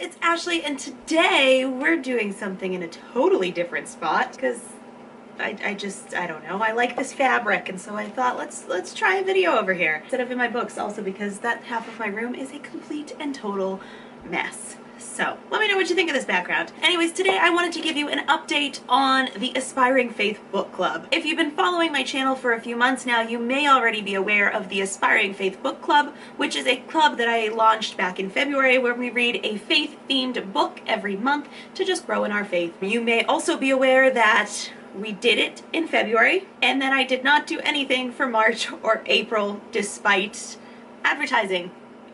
it's Ashley, and today we're doing something in a totally different spot because I don't know, I like this fabric, and so I thought let's try a video over here instead of in my books, also because that half of my room is a complete and total mess. So let me know what you think of this background. Anyways, today I wanted to give you an update on the Aspiring Faith Book Club. If you've been following my channel for a few months now, you may already be aware of the Aspiring Faith Book Club, which is a club that I launched back in February where we read a faith-themed book every month to just grow in our faith. You may also be aware that we did it in February, and then I did not do anything for March or April despite advertising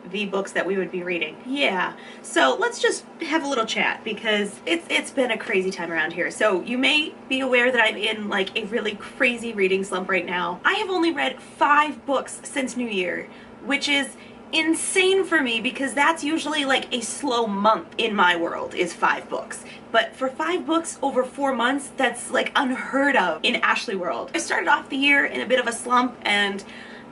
the books that we would be reading. Yeah, so let's just have a little chat because it's been a crazy time around here. So you may be aware that I'm in like a really crazy reading slump right now. I have only read 5 books since New Year, which is insane for me because that's usually like a slow month in my world is 5 books. But for 5 books over 4 months, that's like unheard of in Ashley world. I started off the year in a bit of a slump and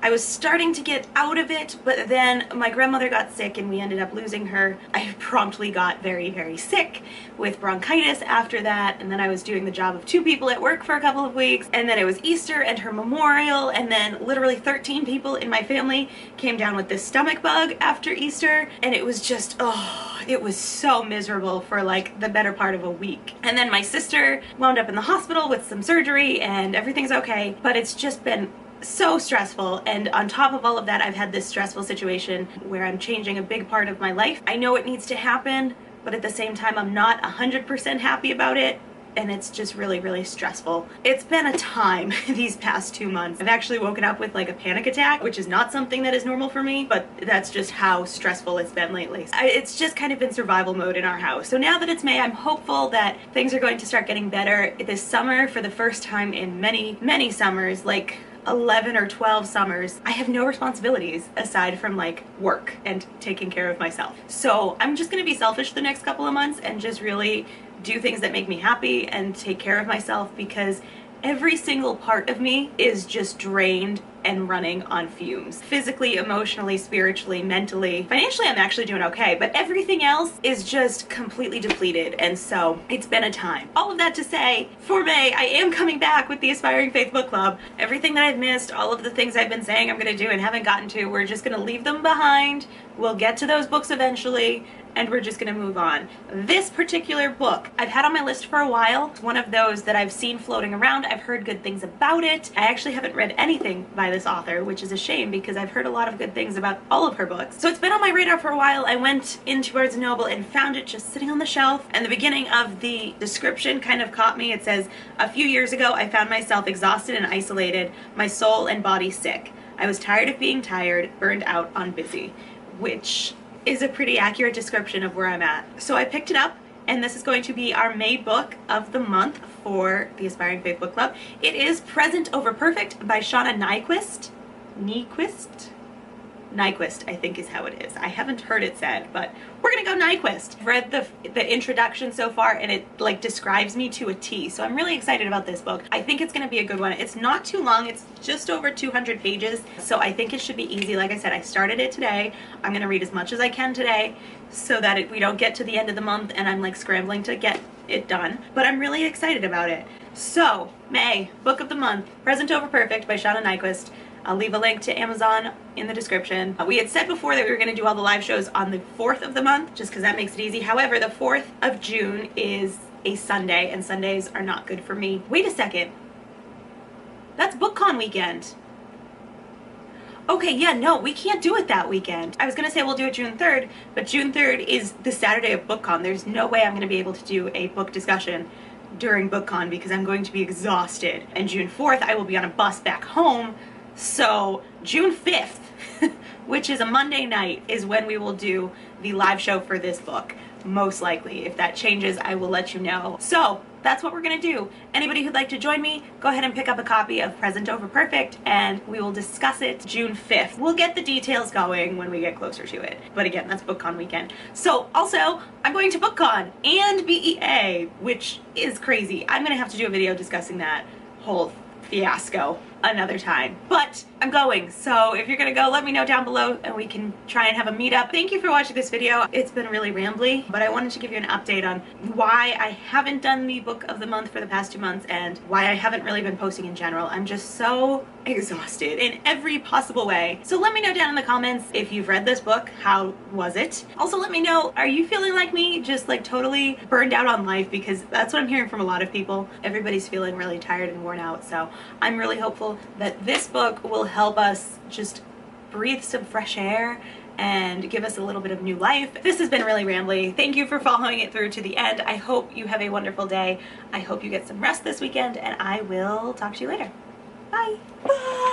I was starting to get out of it, but then my grandmother got sick and we ended up losing her. I promptly got very, very sick with bronchitis after that, and then I was doing the job of 2 people at work for a couple of weeks, and then it was Easter and her memorial, and then literally 13 people in my family came down with this stomach bug after Easter, and it was just, oh, it was so miserable for like the better part of a week. And then my sister wound up in the hospital with some surgery and everything's okay, but it's just been so stressful, and on top of all of that, I've had this stressful situation where I'm changing a big part of my life. I know it needs to happen, but at the same time, I'm not 100% happy about it, and it's just really, really stressful. It's been a time these past 2 months. I've actually woken up with like a panic attack, which is not something that is normal for me, but that's just how stressful it's been lately. It's just kind of been survival mode in our house. So now that it's May, I'm hopeful that things are going to start getting better. This summer, for the first time in many, many summers, like 11 or 12 summers, I have no responsibilities aside from like work and taking care of myself. So I'm just gonna be selfish the next couple of months and just really do things that make me happy and take care of myself, because every single part of me is just drained and running on fumes. Physically, emotionally, spiritually, mentally. Financially, I'm actually doing okay, but everything else is just completely depleted, and so it's been a time. All of that to say, for May, I am coming back with the Aspiring Faith Book Club. Everything that I've missed, all of the things I've been saying I'm gonna do and haven't gotten to, we're just gonna leave them behind. We'll get to those books eventually, and we're just gonna move on. This particular book I've had on my list for a while. It's one of those that I've seen floating around. I've heard good things about it. I actually haven't read anything by this author, which is a shame because I've heard a lot of good things about all of her books. So it's been on my radar for a while. I went into Barnes & Noble and found it just sitting on the shelf, and the beginning of the description kind of caught me. It says, "A few years ago, I found myself exhausted and isolated, my soul and body sick. I was tired of being tired, burned out on busy," which is a pretty accurate description of where I'm at. So I picked it up, and this is going to be our May book of the month for the Aspiring Faith Book Club. It is Present Over Perfect by Shauna Nyquist. Nyquist, I think is how it is. I haven't heard it said, but we're gonna go Nyquist. I've read the introduction so far, and it like describes me to a T, so I'm really excited about this book. I think it's gonna be a good one. It's not too long, it's just over 200 pages, so I think it should be easy. Like I said, I started it today. I'm gonna read as much as I can today so that we don't get to the end of the month and I'm like scrambling to get it done, but I'm really excited about it. So, May, book of the month, Present Over Perfect by Shauna Nyquist. I'll leave a link to Amazon in the description. We had said before that we were going to do all the live shows on the 4th of the month, just because that makes it easy. However, the 4th of June is a Sunday, and Sundays are not good for me. Wait a second. That's BookCon weekend. Okay, yeah, no, we can't do it that weekend. I was going to say we'll do it June 3rd, but June 3rd is the Saturday of BookCon. There's no way I'm going to be able to do a book discussion during BookCon because I'm going to be exhausted. And June 4th, I will be on a bus back home. So June 5th, which is a Monday night, is when we will do the live show for this book. Most likely. If that changes, I will let you know. So that's what we're gonna do. Anybody who'd like to join me, go ahead and pick up a copy of Present Over Perfect, and we will discuss it June 5th. We'll get the details going when we get closer to it. But again, that's BookCon weekend. So also, I'm going to BookCon and BEA, which is crazy. I'm gonna have to do a video discussing that whole fiasco another time. But I'm going. So if you're gonna go, let me know down below and we can try and have a meetup. Thank you for watching this video. It's been really rambly, but I wanted to give you an update on why I haven't done the book of the month for the past 2 months and why I haven't really been posting in general. I'm just so exhausted in every possible way. So let me know down in the comments if you've read this book. How was it? Also let me know, are you feeling like me, just like totally burned out on life? Because that's what I'm hearing from a lot of people. Everybody's feeling really tired and worn out. So I'm really hopeful that this book will help us just breathe some fresh air and give us a little bit of new life. This has been really rambly. Thank you for following it through to the end. I hope you have a wonderful day. I hope you get some rest this weekend, and I will talk to you later. Bye. Bye.